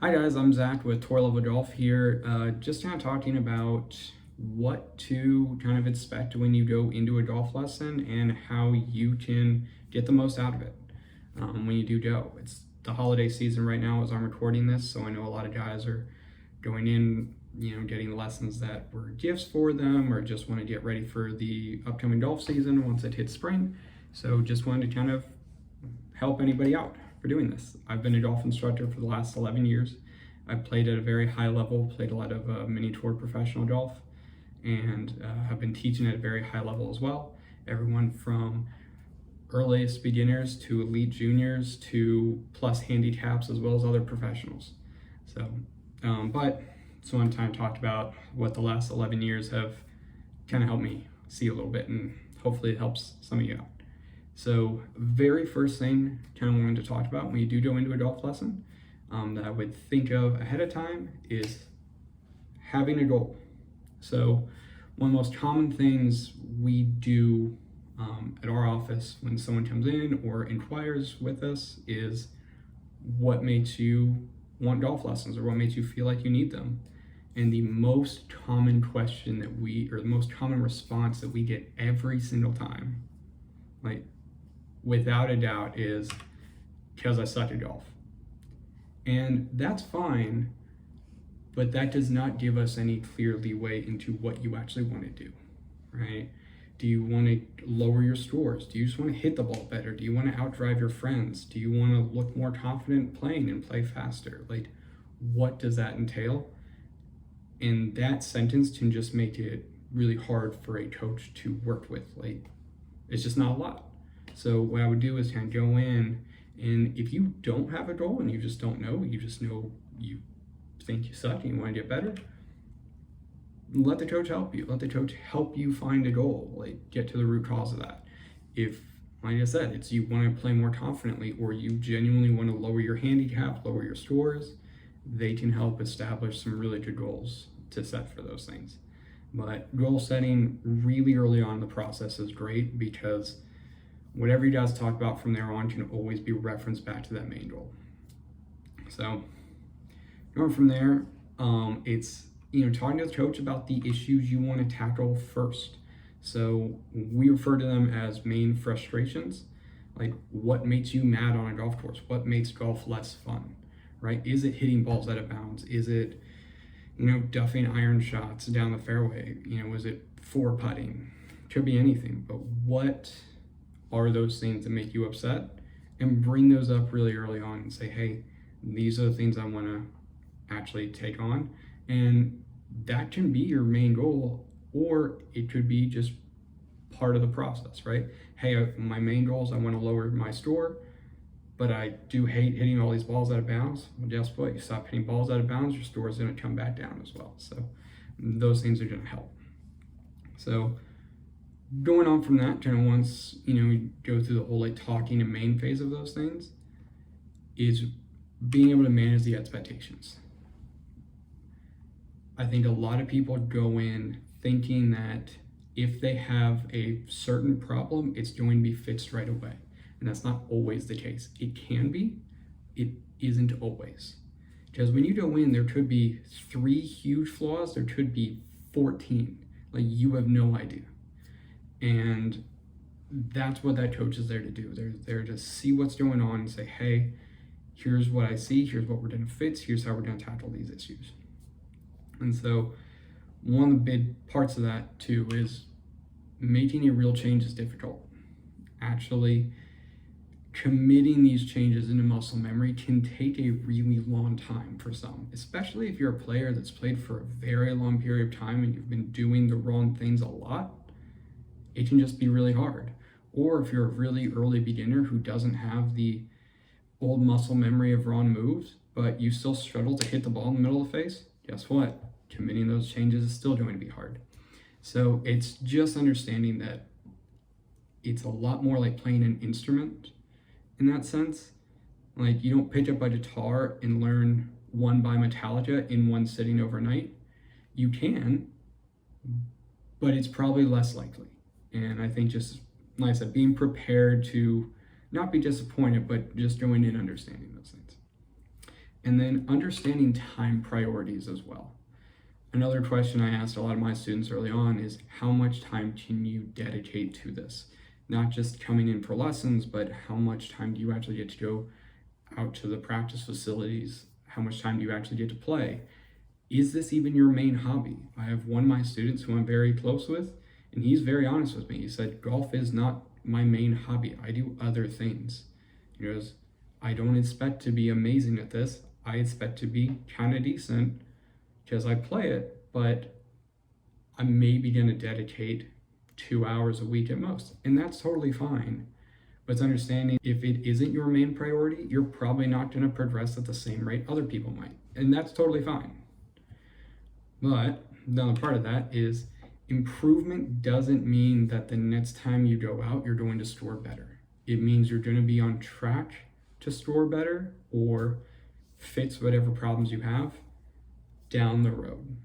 Hi guys, I'm Zach with Tour Level Golf here. Just kind of talking about what to kind of expect when you go into a golf lesson and how you can get the most out of it when you do go. It's the holiday season right now as I'm recording this, so I know a lot of guys are going in, getting lessons that were gifts for them or just want to get ready for the upcoming golf season once it hits spring. So just wanted to kind of help anybody out for doing this. I've been a golf instructor for the last 11 years. I've played at a very high level, played a lot of mini tour professional golf, and have been teaching at a very high level as well. Everyone from earliest beginners to elite juniors to plus handicaps as well as other professionals. But one time talked about what the last 11 years have kind of helped me see a little bit, and hopefully it helps some of you out. So very first thing kind of wanted to talk about when you do go into a golf lesson that I would think of ahead of time is having a goal. So one of the most common things we do at our office when someone comes in or inquires with us is what makes you want golf lessons or what makes you feel like you need them. And the most common question the most common response that we get every single time, like without a doubt, is because I suck at golf. And that's fine, but that does not give us any clear leeway into what you actually want to do, right? Do you want to lower your scores? Do you just want to hit the ball better? Do you want to outdrive your friends? Do you want to look more confident playing and play faster? Like, what does that entail? And that sentence can just make it really hard for a coach to work with. Like, it's just not a lot. So what I would do is kind of go in, and if you don't have a goal and you just don't know, you just know you think you suck and you want to get better, let the coach help you. Let the coach help you find a goal, like get to the root cause of that. If, like I said, it's you want to play more confidently or you genuinely want to lower your handicap, lower your scores, they can help establish some really good goals to set for those things. But goal setting really early on in the process is great because whatever you guys talk about from there on can always be referenced back to that main goal. So going from there, it's talking to the coach about the issues you want to tackle first. So we refer to them as main frustrations, like what makes you mad on a golf course, what makes golf less fun, right? Is it hitting balls out of bounds? Is it duffing iron shots down the fairway? Is it four putting? Could be anything, but what are those things that make you upset? And bring those up really early on and say, hey, these are the things I want to actually take on. And that can be your main goal, or it could be just part of the process, right? Hey, my main goal is I want to lower my score, but I do hate hitting all these balls out of bounds. Well, guess what? You stop hitting balls out of bounds, your score is going to come back down as well. So those things are going to help. So going on from that, kind of once we go through the whole like talking and main phase of those things, is being able to manage the expectations. I think a lot of people go in thinking that if they have a certain problem, it's going to be fixed right away. And that's not always the case. It can be, it isn't always. Because when you go in, there could be 3 huge flaws, there could be 14. Like, you have no idea. And that's what that coach is there to do. They're there to see what's going on and say, hey, here's what I see, here's what we're going to fix, here's how we're going to tackle these issues. And so one of the big parts of that too is making a real change is difficult. Actually committing these changes into muscle memory can take a really long time for some, especially if you're a player that's played for a very long period of time and you've been doing the wrong things a lot. It can just be really hard. Or if you're a really early beginner who doesn't have the old muscle memory of wrong moves, but you still struggle to hit the ball in the middle of the face, guess what? Committing those changes is still going to be hard. So it's just understanding that it's a lot more like playing an instrument in that sense. Like, you don't pick up a guitar and learn One by Metallica in one sitting overnight. You can, but it's probably less likely. And I think, just like I said, being prepared to not be disappointed, but just going in understanding those things. And then understanding time priorities as well. Another question I asked a lot of my students early on is how much time can you dedicate to this? Not just coming in for lessons, but how much time do you actually get to go out to the practice facilities? How much time do you actually get to play? Is this even your main hobby? I have one of my students who I'm very close with, and he's very honest with me. He said, golf is not my main hobby. I do other things. He goes, I don't expect to be amazing at this. I expect to be kind of decent because I play it, but I'm maybe going to dedicate 2 hours a week at most. And that's totally fine. But it's understanding if it isn't your main priority, you're probably not going to progress at the same rate other people might. And that's totally fine. But the other part of that is improvement doesn't mean that the next time you go out, you're going to score better. It means you're going to be on track to score better or fix whatever problems you have down the road.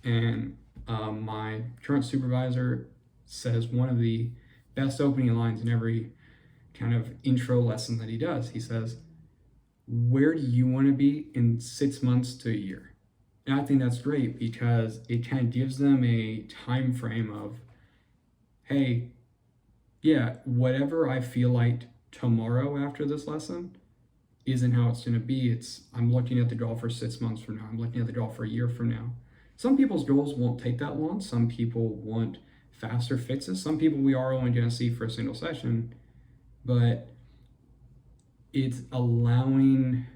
And my current supervisor says one of the best opening lines in every kind of intro lesson that he does. He says, where do you want to be in 6 months to a year? And I think that's great because it kind of gives them a time frame of, hey, yeah, whatever I feel like tomorrow after this lesson isn't how it's going to be. I'm looking at the goal for 6 months from now. I'm looking at the goal for a year from now. Some people's goals won't take that long. Some people want faster fixes. Some people we are only going to see for a single session, but it's allowing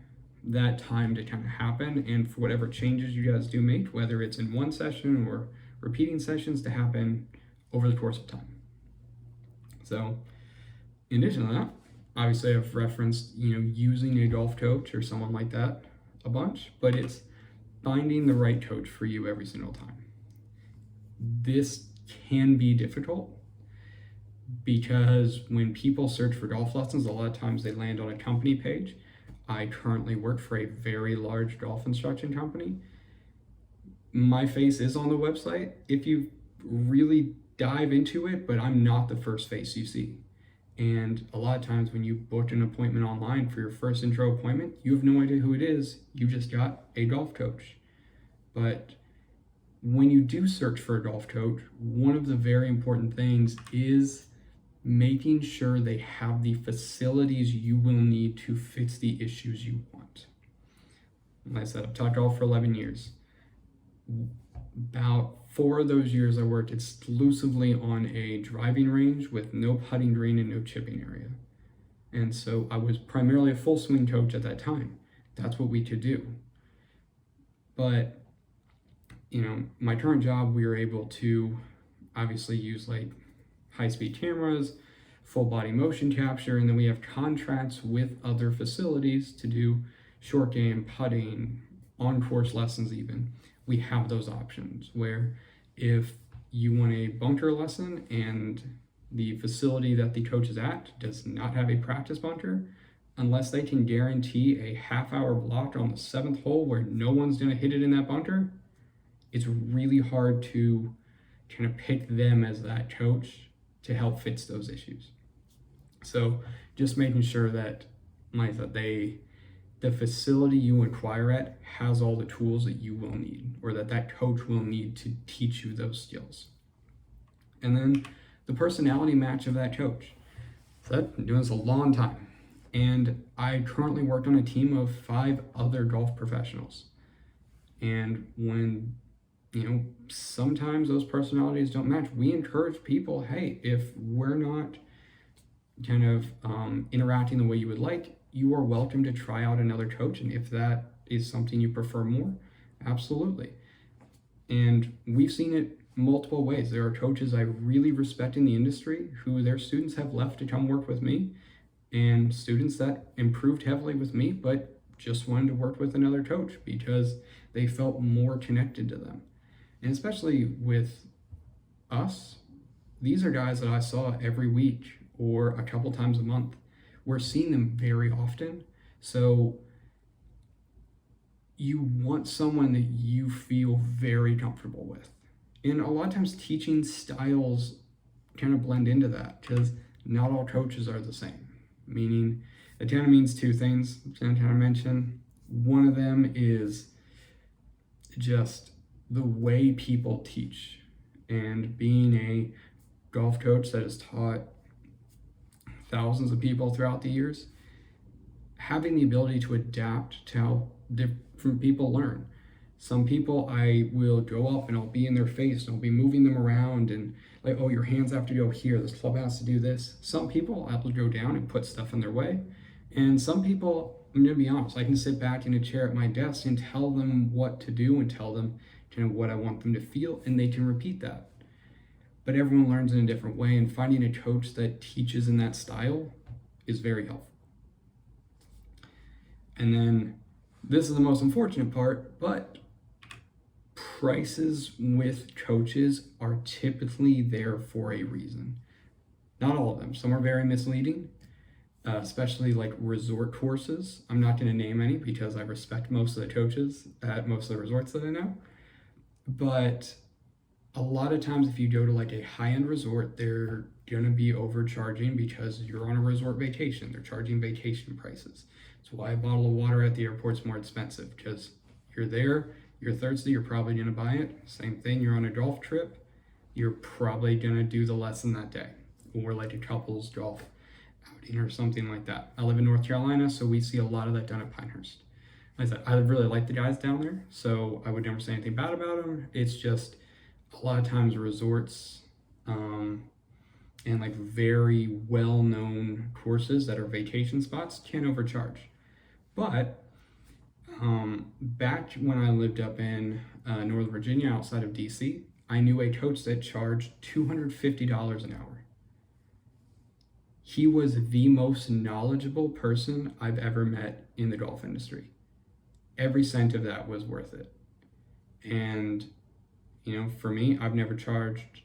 that time to kind of happen, and for whatever changes you guys do make, whether it's in one session or repeating sessions, to happen over the course of time. So in addition to that, obviously I've referenced, using a golf coach or someone like that a bunch, but it's finding the right coach for you every single time. This can be difficult because when people search for golf lessons, a lot of times they land on a company page. I currently work for a very large golf instruction company. My face is on the website if you really dive into it, but I'm not the first face you see. And a lot of times when you book an appointment online for your first intro appointment, you have no idea who it is. You just got a golf coach. But when you do search for a golf coach, one of the very important things is making sure they have the facilities you will need to fix the issues you want. Like I said, I've taught golf for 11 years. About 4 of those years I worked exclusively on a driving range with no putting green and no chipping area. And so I was primarily a full swing coach at that time. That's what we could do. But, my current job, we were able to obviously use high-speed cameras, full body motion capture, and then we have contracts with other facilities to do short game, putting, on-course lessons even. We have those options where if you want a bunker lesson and the facility that the coach is at does not have a practice bunker, unless they can guarantee a half-hour block on the 7th hole where no one's going to hit it in that bunker, it's really hard to kind of pick them as that coach to help fix those issues. So just making sure that the facility you inquire at has all the tools that you will need, or that coach will need to teach you those skills. And then the personality match of that coach. So I've been doing this a long time. And I currently work on a team of 5 other golf professionals. And when sometimes those personalities don't match, we encourage people, hey, if we're not kind of interacting the way you would like, you are welcome to try out another coach. And if that is something you prefer more, absolutely. And we've seen it multiple ways. There are coaches I really respect in the industry who their students have left to come work with me, and students that improved heavily with me, but just wanted to work with another coach because they felt more connected to them. And especially with us, these are guys that I saw every week or a couple times a month. We're seeing them very often. So you want someone that you feel very comfortable with. And a lot of times teaching styles kind of blend into that because not all coaches are the same. Meaning, it kind of means 2 things, which I kind of mentioned. One of them is just the way people teach, and being a golf coach that has taught thousands of people throughout the years, having the ability to adapt to how different people learn. Some people I will go up and I'll be in their face and I'll be moving them around and like, oh, your hands have to go here, this club has to do this. Some people I will go down and put stuff in their way. And some people, I'm gonna be honest, I can sit back in a chair at my desk and tell them what to do and tell them kind of what I want them to feel, and they can repeat that. But everyone learns in a different way, and finding a coach that teaches in that style is very helpful. And then this is the most unfortunate part, but prices with coaches are typically there for a reason. Not all of them. Some are very misleading, especially like resort courses. I'm not going to name any because I respect most of the coaches at most of the resorts that I know. But a lot of times if you go to like a high-end resort, they're going to be overcharging because you're on a resort vacation. They're charging vacation prices. That's why a bottle of water at the airport's more expensive, because you're there, you're thirsty, you're probably going to buy it. Same thing, you're on a golf trip, you're probably going to do the lesson that day, or like a couples golf outing or something like that. I live in North Carolina, so we see a lot of that done at Pinehurst. Like I said, I really like the guys down there, so I would never say anything bad about them. It's just a lot of times resorts and like very well-known courses that are vacation spots can overcharge. But back when I lived up in Northern Virginia outside of DC, I knew a coach that charged $250 an hour. He was the most knowledgeable person I've ever met in the golf industry. Every cent of that was worth it. And, you know, for me, I've never charged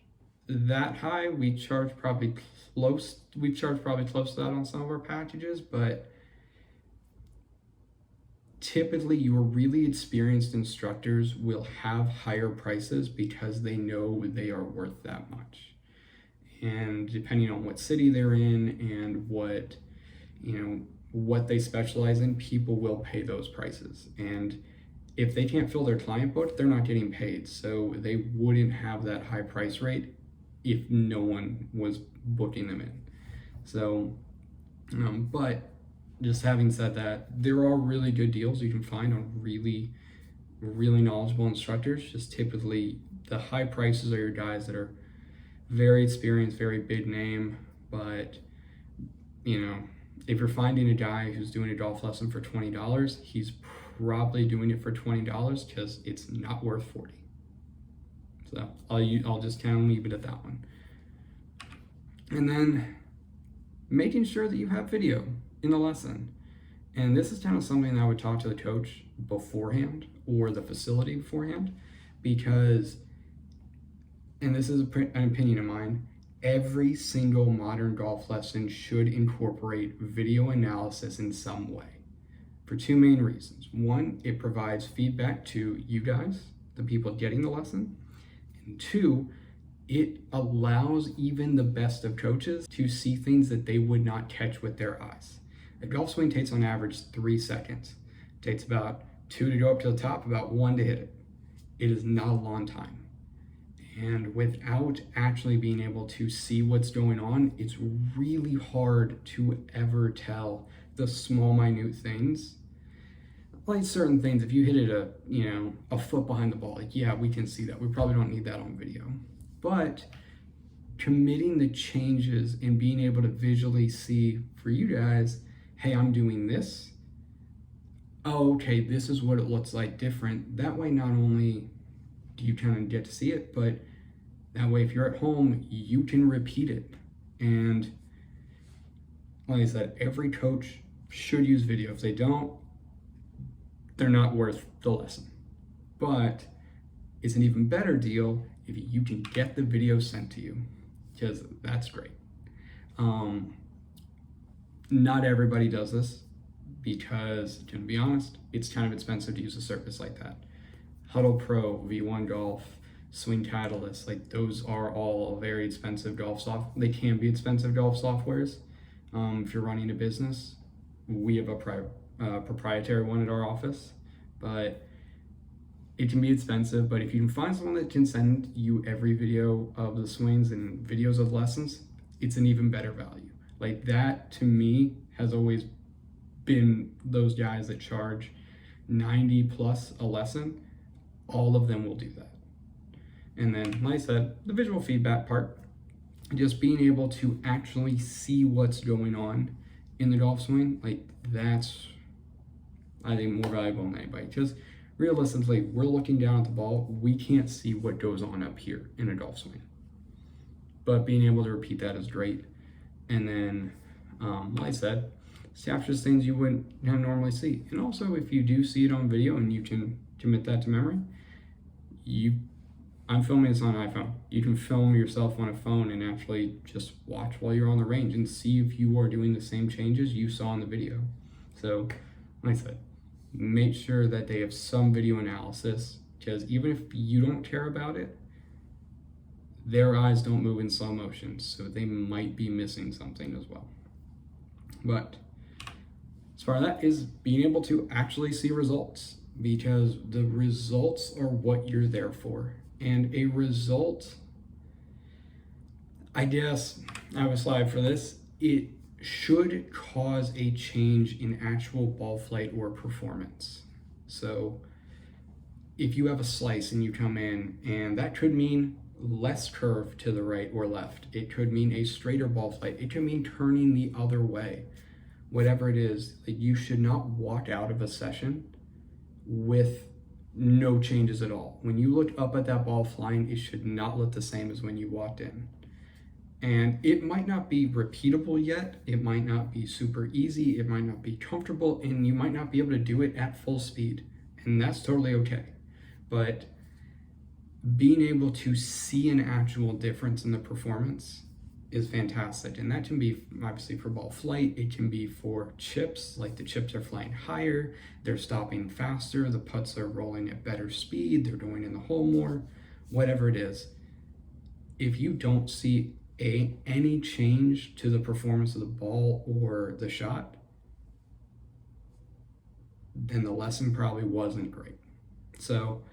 that high. We've charged probably close to that on some of our packages, but typically your really experienced instructors will have higher prices because they know they are worth that much. And depending on what city they're in and what, you know, what they specialize in, people will pay those prices. And if they can't fill their client book, they're not getting paid. So they wouldn't have that high price rate if no one was booking them in. So, but just having said that, there are really good deals you can find on really, really knowledgeable instructors. Just typically the high prices are your guys that are very experienced, very big name. But, you know, if you're finding a guy who's doing a golf lesson for $20, he's probably doing it for $20 because it's not worth $40. So I'll just kind of leave it at that one. And then making sure that you have video in the lesson. And this is kind of something I would talk to the coach beforehand or the facility beforehand, because, and this is an opinion of mine, every single modern golf lesson should incorporate video analysis in some way for two main reasons. One, it provides feedback to you guys, the people getting the lesson. And two, it allows even the best of coaches to see things that they would not catch with their eyes. A golf swing takes on average 3 seconds. It takes about 2 to go up to the top, about 1 to hit it. It is not a long time. And without actually being able to see what's going on, it's really hard to ever tell the small, minute things. Like certain things, if you hit it a foot behind the ball, like, yeah, we can see that. We probably don't need that on video. But committing the changes and being able to visually see for you guys, hey, I'm doing this. Oh, okay, this is what it looks like different. That way, not only do you kind of get to see it, but that way, if you're at home, you can repeat it. And like I said, every coach should use video. If they don't, they're not worth the lesson. But it's an even better deal if you can get the video sent to you, because that's great. Not everybody does this because, to be honest, it's kind of expensive to use a service like that. Huddle Pro, V1 Golf, Swing Catalyst, like those are all very expensive golf software. They can be expensive golf softwares. If you're running a business, we have a proprietary one at our office, but it can be expensive. But if you can find someone that can send you every video of the swings and videos of lessons, it's an even better value. Like that to me has always been those guys that charge 90 plus a lesson. All of them will do that. And then, like I said, the visual feedback part, just being able to actually see what's going on in the golf swing, like that's, I think, more valuable than anybody. Because realistically, we're looking down at the ball, we can't see what goes on up here in a golf swing. But being able to repeat that is great. And then, like I said, captures things you wouldn't normally see. And also, if you do see it on video and you can commit that to memory, I'm filming this on an iPhone. You can film yourself on a phone and actually just watch while you're on the range and see if you are doing the same changes you saw in the video. So, like I said, make sure that they have some video analysis, because even if you don't care about it, their eyes don't move in slow motion, so they might be missing something as well. But as far as that is being able to actually see results, because the results are what you're there for. And a result, I guess I have a slide for this, it should cause a change in actual ball flight or performance. So if you have a slice and you come in, and that could mean less curve to the right or left, it could mean a straighter ball flight, it could mean turning the other way, whatever it is, like you should not walk out of a session with no changes at all. When you look up at that ball flying, it should not look the same as when you walked in. And it might not be repeatable yet, it might not be super easy, it might not be comfortable, and you might not be able to do it at full speed, and that's totally okay. But being able to see an actual difference in the performance is fantastic. And that can be obviously for ball flight, it can be for chips, like the chips are flying higher, they're stopping faster, the putts are rolling at better speed, they're going in the hole more, whatever it is. If you don't see any change to the performance of the ball or the shot, then the lesson probably wasn't great. So,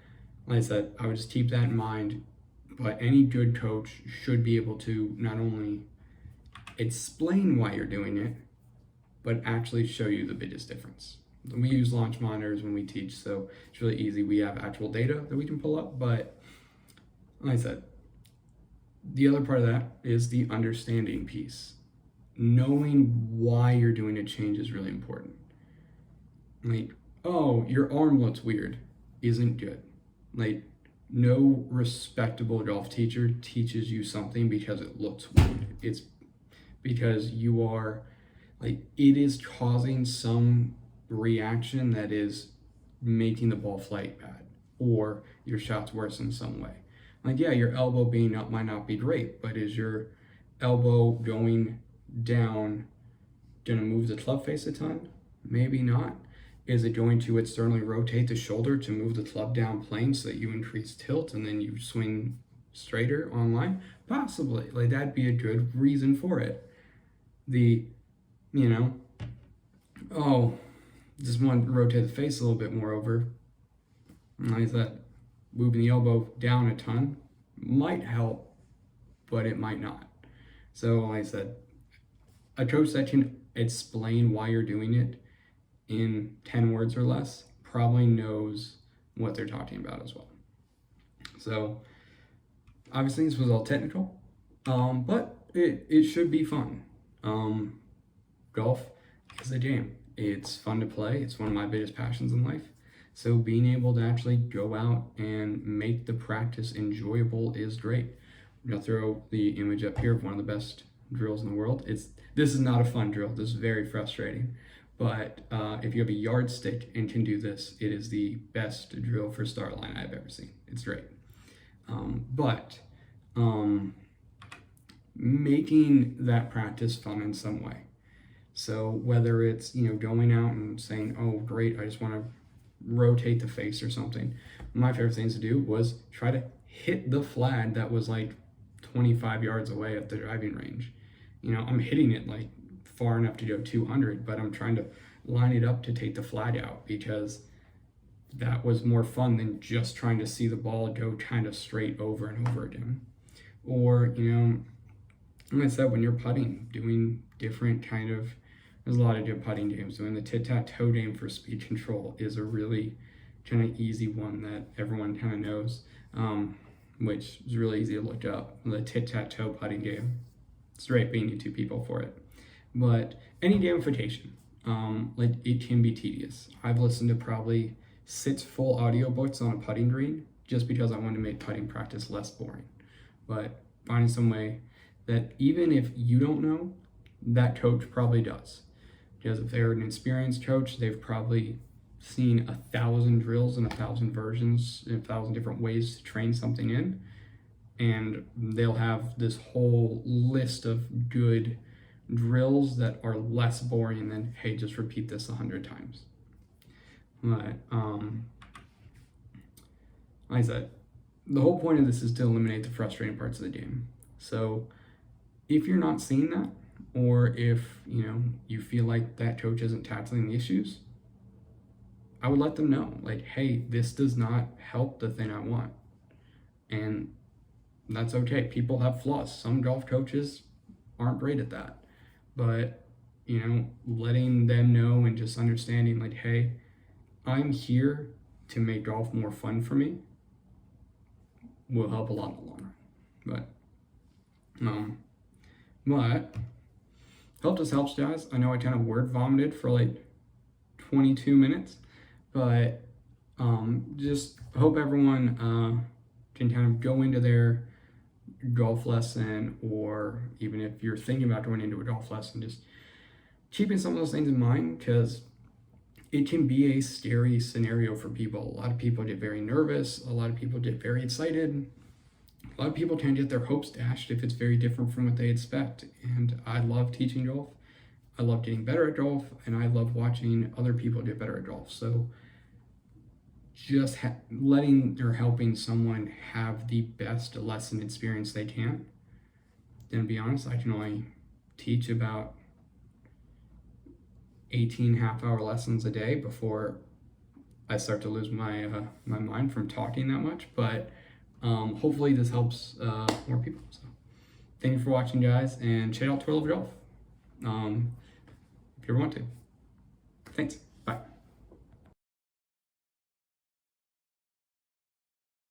like I said, I would just keep that in mind. But any good coach should be able to not only explain why you're doing it, but actually show you the biggest difference. We use launch monitors when we teach, so it's really easy. We have actual data that we can pull up, but like I said, the other part of that is the understanding piece. Knowing why you're doing a change is really important. Like, oh, your arm looks weird, isn't good. Like, no respectable golf teacher teaches you something because it looks weird. It's because you are, like, it is causing some reaction that is making the ball flight bad, or your shot's worse in some way. Like, yeah, your elbow being up might not be great, but is your elbow going down gonna move the club face a ton? Maybe not. Is it going to externally rotate the shoulder to move the club down plane so that you increase tilt and then you swing straighter on line? Possibly. Like, that'd be a good reason for it. Oh, just want to rotate the face a little bit more over. Like that, moving the elbow down a ton might help, but it might not. So, like I said, a coach that can explain why you're doing it in 10 words or less probably knows what they're talking about as well. So obviously this was all technical, but it should be fun. Golf is a game. It's fun to play. It's one of my biggest passions in life. So being able to actually go out and make the practice enjoyable is great. I'm gonna throw the image up here of one of the best drills in the world. This is not a fun drill. This is very frustrating. But if you have a yardstick and can do this, it is the best drill for start line I've ever seen. It's great. Making that practice fun in some way. So whether it's, going out and saying, oh, great, I just want to rotate the face or something. My favorite things to do was try to hit the flag that was like 25 yards away at the driving range. I'm hitting it like far enough to go 200, but I'm trying to line it up to take the flag out, because that was more fun than just trying to see the ball go kind of straight over and over again. Or, like I said, when you're putting, doing different there's a lot of good putting games. Doing the tit-tat-toe game for speed control is a really kind of easy one that everyone kind of knows, which is really easy to look up. The tit-tat-toe putting game. It's great being you two people for it. But any gamification, it can be tedious. I've listened to probably 6 full audiobooks on a putting green just because I wanted to make putting practice less boring. But finding some way that even if you don't know, that coach probably does. Because if they're an experienced coach, they've probably seen 1,000 drills and 1,000 versions, 1,000 different ways to train something in. And they'll have this whole list of good drills that are less boring than, hey, just repeat this 100 times. But, like I said, the whole point of this is to eliminate the frustrating parts of the game. So if you're not seeing that, or if you feel like that coach isn't tackling the issues, I would let them know, like, hey, this does not help the thing I want. And that's okay. People have flaws. Some golf coaches aren't great at that. But, letting them know and just understanding, like, hey, I'm here to make golf more fun for me will help a lot in the long run. But hope this helps, guys. I know I kind of word vomited for like 22 minutes, but just hope everyone can kind of go into their golf lesson, or even if you're thinking about going into a golf lesson, just keeping some of those things in mind, because it can be a scary scenario for people. A lot of people get very nervous. A lot of people get very excited. A lot of people can get their hopes dashed if it's very different from what they expect. And I love teaching golf. I love getting better at golf, and I love watching other people get better at golf. So just letting or helping someone have the best lesson experience they can. And to be honest, I can only teach about 18 half-hour lessons a day before I start to lose my my mind from talking that much. But hopefully this helps more people. So thank you for watching, guys, and check out Twirl of Golf if you ever want to. Thanks.